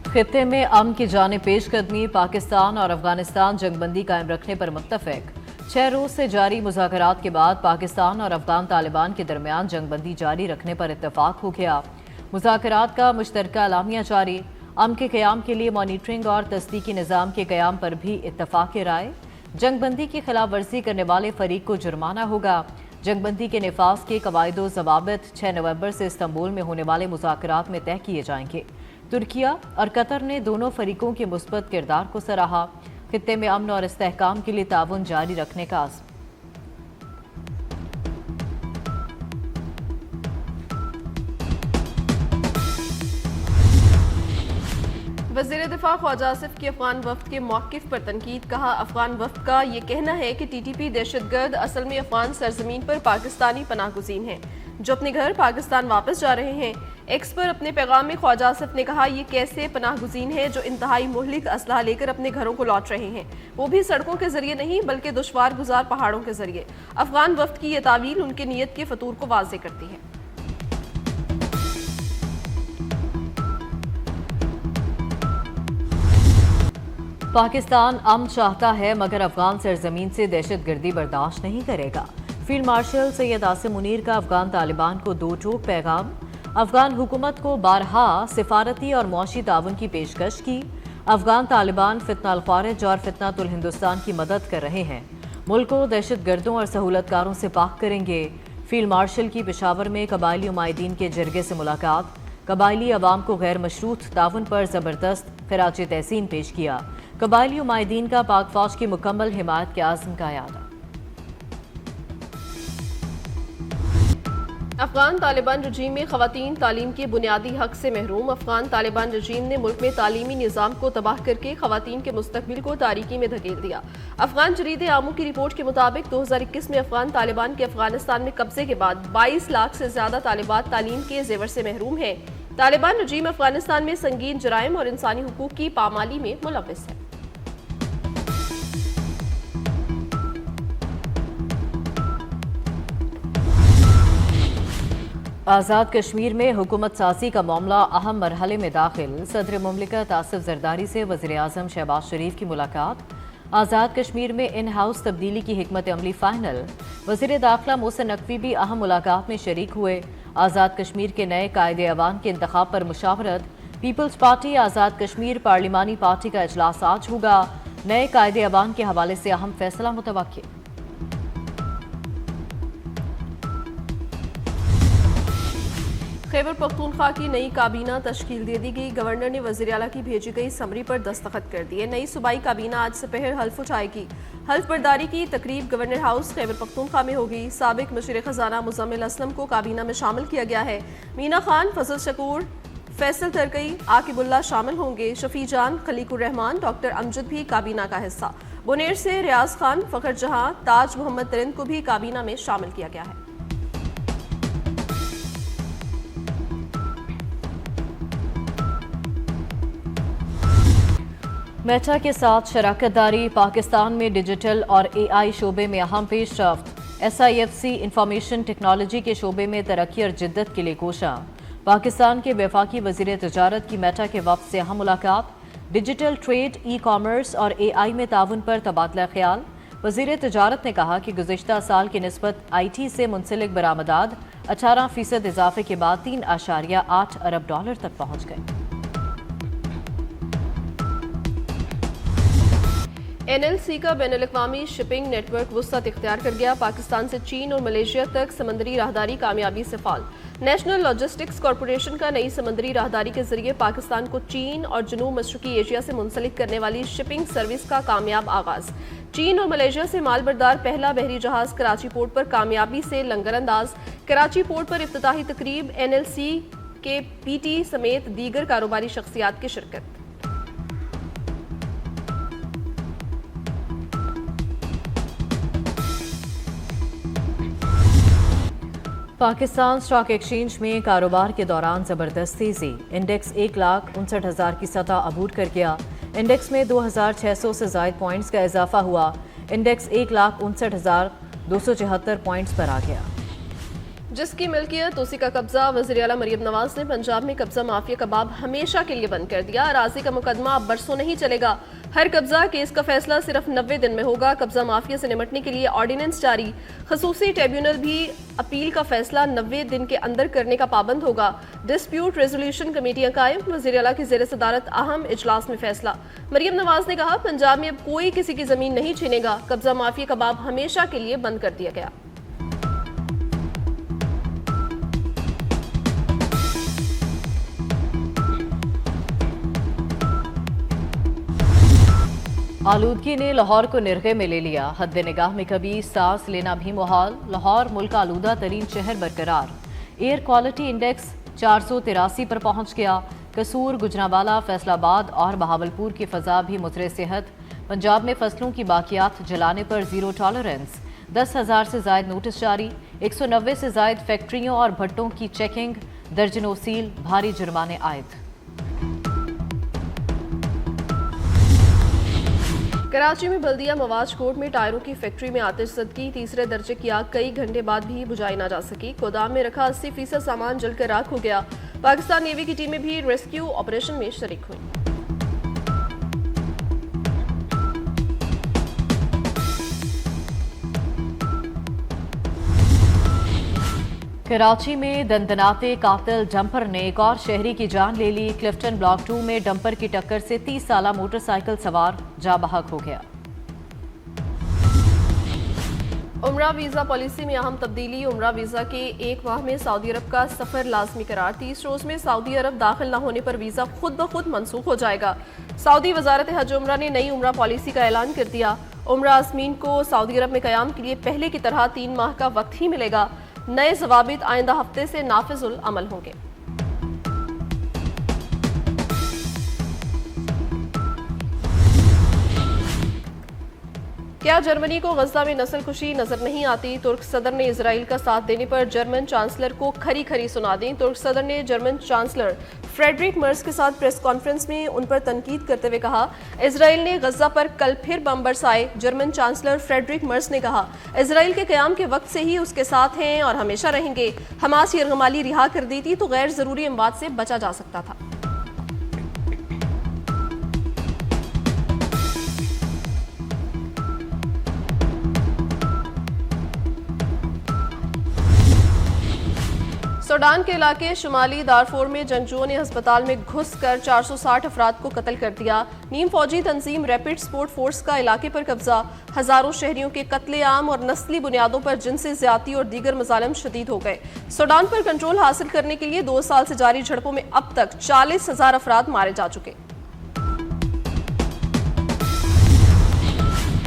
खित्ते में अमन की जानिब पेशकदमी, पाकिस्तान और अफगानिस्तान जंगबंदी कायम रखने पर मुत्तफिक। 6 रोज से जारी मुज़ाकरात के बाद पाकिस्तान और अफगान तालिबान के दरमियान जंगबंदी जारी रखने पर इत्तफाक हो गया। मुज़ाकरात का मुश्तरका एलामिया जारी। अमन के क़याम के लिए मॉनिटरिंग और तस्दीकी निज़ाम के क़याम पर भी इत्तफाक राय। जंगबंदी की खिलाफ वर्जी करने वाले फरीक को जुर्माना होगा। जंगबंदी के निफाज के कवायदो ज़वाबित 6 नवंबर से इस्तांबुल में होने वाले मुज़ाकरात में तय किए जाएंगे। तुर्किया और कतर ने दोनों फरीकों के मुस्बत किरदार को सराहा। खित्ते में अमन और इस्तेहकाम के लिए ताउन जारी रखने का आज़म। वज़ीर दिफा ख्वाजा आसिफ की अफगान वफ्द के मौक़िफ़ पर तनकीद। कहा, अफगान वफ्द का ये कहना है कि टीटीपी दहशतगर्द असल में अफगान सरजमीन पर पाकिस्तानी पनाहगुज़ीन हैं जो अपने घर पाकिस्तान वापस जा रहे हैं। एक्स पर अपने पैगाम में ख्वाजा आसिफ ने कहा, ये कैसे पनाहगुज़ीन हैं जो इंतहाई मुहलिक असलहा लेकर अपने घरों को लौट रहे हैं, वो भी सड़कों के जरिए नहीं बल्कि दुश्वार गुजार पहाड़ों के जरिए। अफगान वफ्द की ये तावील उनके नीयत के फतूर को वाज़ेह करती है। पाकिस्तान अमन चाहता है मगर अफगान सरजमीन से दहशतगर्दी बर्दाश्त नहीं करेगा। फील्ड मार्शल सैयद आसिम मुनीर का अफगान तालिबान को दो टोक पैगाम। अफगान हुकूमत को बारहा सिफारती और मुआशी ताउन की पेशकश की। अफगान तालिबान फितना अल खारिज और फितना तुल हिंदुस्तान की मदद कर रहे हैं। मुल्क को दहशतगर्दों और सहूलतकारों से पाक करेंगे। फील्ड मार्शल की पेशावर में कबायली उमायदीन के जरगे से मुलाकात। कबायली अवाम को गैर मशरूत ताउन पर ज़बरदस्त खिराज तहसीन पेश किया। कबायली उमायदीन का पाक फौज की मुकम्मल हिमायत के आज़म का यादा। अफगान तालिबान रजीम में ख़वातीन तालीम के बुनियादी हक से महरूम। अफगान तालिबान रजीम ने मुल्क में तालीमी निज़ाम को तबाह करके ख़वातीन के मुस्तकबिल को तारीकी में धकेल दिया। अफगान जरीदे आमू की रिपोर्ट के मुताबिक 2021 में अफगान तालिबान के अफगानिस्तान में कब्जे के बाद 22 लाख से ज़्यादा तालिबात तालीम के जेवर से महरूम हैं। तालिबान रजीम अफगानिस्तान में संगीन जराइम और इंसानी हुकूक की पामाली में मुलव्वस है। आज़ाद कश्मीर में हुकूमत साजी का मामला अहम मरहले में दाखिल। सदर मुमलिकत आसिफ जरदारी से वज़ीर आज़म शहबाज शरीफ की मुलाकात। आज़ाद कश्मीर में इन हाउस तब्दीली की हिकमत अमली फाइनल। वज़ीर दाखिला मोहसिन नकवी भी अहम मुलाकात में शरीक हुए। आज़ाद कश्मीर के नए कायदे अवान के इंतखाब पर मुशावरत। Peoples party Azad Kashmir पार्लिमानी party का इजलास आज होगा। नए कायदे अवान के हवाले से अहम फैसला मुतवक्किल। खैबर पख्तूनख्वा की नई काबीना तश्कील दे दी गई। गवर्नर ने वज़ीर आला की भेजी गई समरी पर दस्तखत कर दिए। नई सूबाई काबीना आज दोपहर हल्फ उठाएगी। हल्फ बर्दारी की तकरीब गवर्नर हाउस खैबर पख्तूनख्वा में होगी। साबिक मुशीर खजाना मुजम्मिल असलम को काबीना में शामिल किया गया है। मीना खान, फजल शकूर, फैसल तरकई, आकिबुल्ला शामिल होंगे। शफी जान, खलीकुर रहमान, डॉक्टर अमजद भी काबीना का हिस्सा। बुनेर से रियाज खान, फखर जहां, ताज मोहम्मद तरिंद को भी काबीना में शामिल किया गया है। मेटा के साथ शराकत दारी। पाकिस्तान में डिजिटल और AI शोबे में अहम पेशरफ्त। SIFC इंफॉर्मेशन टेक्नोलॉजी के शोबे में तरक्की और जिद्दत के लिए कोशा। पाकिस्तान के वफाकी वज़ीर तजारत की मेटा के वफ़द से अहम मुलाकात। डिजिटल ट्रेड, E-कॉमर्स और AI में ताउन पर तबादला ख्याल। वज़ीर तजारत ने कहा कि गुज़िश्ता साल की निस्बत IT से मुंसलिक बरामदात 18% इजाफे के बाद $3.8 अरब तक पहुँच गए। NLC का बैनुल-अक़वामी शिपिंग नेटवर्क वुसअत इख्तियार कर गया। पाकिस्तान से चीन और मलेशिया तक समंदरी राहदारी कामयाबी से फाल। नेशनल लॉजिस्टिक्स कॉरपोरेशन का नई समंदरी राहदारी के जरिए पाकिस्तान को चीन और जनूब मशरकी एशिया से मुंसलिक करने वाली शिपिंग सर्विस का कामयाब आगाज। चीन और मलेशिया से माल बरदार पहला बहरी जहाज कराची पोर्ट पर कामयाबी से लंगर अंदाज। कराची पोर्ट पर इफ्तिताही तकरीब। NLC के PT समेत दीगर कारोबारी शख्सियात की शिरकत। पाकिस्तान स्टॉक एक्सचेंज में कारोबार के दौरान ज़बरदस्त तेज़ी। इंडेक्स 1,59,000 की सतह अबूर कर गया। इंडेक्स में 2,600 से ज़ायद पॉइंट्स का इजाफा हुआ। इंडेक्स 1,59,274 पॉइंट्स पर आ गया। जिसकी मिल्कियत उसी का कब्जा। वज़ीर आला मरियम नवाज ने पंजाब में कब्जा माफिया कबाब हमेशा के लिए बंद कर दिया। अराजी का मुकदमा अब बरसों नहीं चलेगा। हर कब्जा केस का फैसला सिर्फ 90 दिन में होगा। कब्जा माफिया से निपटने के लिए ऑर्डिनेंस जारी। खसूसी ट्रिब्यूनल भी अपील का फैसला 90 दिन के अंदर करने का पाबंद होगा। डिस्प्यूट रेजोल्यूशन कमेटियां कायम। वज़ीर आला की ज़ेर सदारत अहम इजलास में फैसला। मरियम नवाज ने कहा, पंजाब में अब कोई किसी की जमीन नहीं छीनेगा। कब्जा माफिया कबाब हमेशा के लिए बंद कर दिया गया। आलूदगी ने लाहौर को निर्गे में ले लिया। हद निगाह में कभी सांस लेना भी मुहाल। लाहौर मुल्क का आलूदा तरीन शहर बरकरार। एयर क्वालिटी इंडेक्स 483 पर पहुंच गया। कसूर, गुजरांवाला, फैसलाबाद और बहावलपुर की फजा भी मुजरे सेहत। पंजाब में फसलों की बाकियात जलाने पर जीरो टॉलरेंस। 10,000 से जायद नोटिस जारी। 190 से जायद फैक्ट्रियों और भट्टों की चेकिंग। दर्जनों सील, भारी जुर्माने आयद। कराची में बल्दिया मवाज कोर्ट में टायरों की फैक्ट्री में आतिशज़दगी। तीसरे दर्जे की आग कई घंटे बाद भी बुझाई ना जा सकी। गोदाम में रखा 80% सामान जलकर राख हो गया। पाकिस्तान नेवी की टीमें भी रेस्क्यू ऑपरेशन में शरीक हुई। कराची में दंदनाते कातिल डंपर ने एक और शहरी की जान ले ली। क्लिफ्टन ब्लॉक 2 में डंपर की टक्कर से 30 साला मोटरसाइकिल सवार जाँ बहक हो गया। उम्रा वीज़ा पॉलिसी में अहम तब्दीली। उम्रा वीज़ा के 1 माह में सऊदी अरब का सफ़र लाजमी करार। 30 रोज़ में सऊदी अरब दाखिल न होने पर वीज़ा खुद ब खुद मनसूख हो जाएगा। सऊदी वजारत हज उम्रा ने नई उम्रा पॉलिसी का ऐलान कर दिया। उम्रा आज़मीन को सऊदी अरब में क़याम के लिए पहले की तरह 3 माह का वक्त ही मिलेगा। नए ज़वाबित आइंदा हफ्ते से नाफिजुल अमल होंगे। क्या जर्मनी को गज़ा में नस्ल कुशी नजर नहीं आती? तुर्क सदर ने इजराइल का साथ देने पर जर्मन चांसलर को खरी खरी सुना दी। तुर्क सदर ने जर्मन चांसलर फ्रेडरिक मर्ज के साथ प्रेस कॉन्फ्रेंस में उन पर तनकीद करते हुए कहा, इजराइल ने गज़ा पर कल फिर बम बरसाए। जर्मन चांसलर फ्रेडरिक मर्ज ने कहा, इजराइल के क़याम के वक्त से ही उसके साथ हैं और हमेशा रहेंगे। हमास यरगमाली रिहा कर दी थी तो गैर ज़रूरी अमवात से बचा जा सकता था। सूडान के इलाके शुमाली दारफोर में जंगजुओं ने अस्पताल में घुस कर 460 अफराद को कत्ल कर दिया। नीम फौजी तंजीम रैपिड सपोर्ट फोर्स का इलाके पर कब्जा। हजारों शहरियों के कत्लेआम और नस्ली बुनियादों पर जिनसी ज्यादती और दीगर मजालिम शदीद हो गए। सूडान पर कंट्रोल हासिल करने के लिए 2 साल से जारी झड़पों में अब तक 40,000 अफराद मारे जा चुके।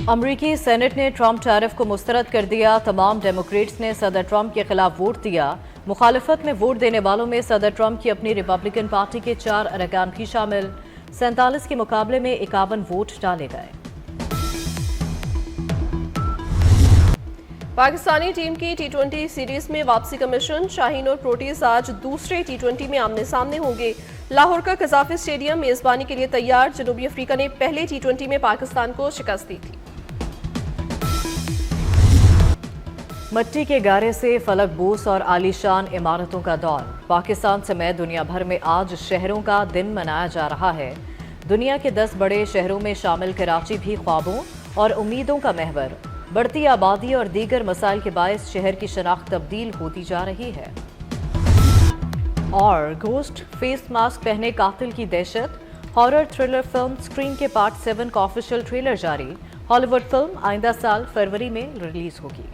अमरीकी सेनेट ने ट्रंप टैरिफ को मुस्तरद कर दिया। तमाम डेमोक्रेट्स ने सदर ट्रंप के खिलाफ वोट दिया। मुखालिफत में वोट देने वालों में सदर ट्रंप की अपनी रिपब्लिकन पार्टी के 4 अरकान भी शामिल। 47 के मुकाबले में 51 वोट डाले गए। पाकिस्तानी टीम की T20 सीरीज में वापसी का मिशन। शाहीन और प्रोटीज आज दूसरे T20 में आमने सामने होंगे। लाहौर का कजाफी स्टेडियम मेजबानी के लिए तैयार। जनूबी अफ्रीका ने पहले T20 में पाकिस्तान को शिकस्त दी थी। मट्टी के गारे से फलक बोस और आलीशान इमारतों का दौर। पाकिस्तान समेत दुनिया भर में आज शहरों का दिन मनाया जा रहा है। दुनिया के 10 बड़े शहरों में शामिल कराची भी ख्वाबों और उम्मीदों का महवर। बढ़ती आबादी और दीगर मसाइल के बायस शहर की शनाख्त तब्दील होती जा रही है। और घोस्ट फेस मास्क पहने कातिल की दहशत। हॉरर थ्रिलर फिल्म स्क्रीन के पार्ट 7 का ऑफिशियल ट्रेलर जारी। हॉलीवुड फिल्म आइंदा साल फरवरी में रिलीज होगी।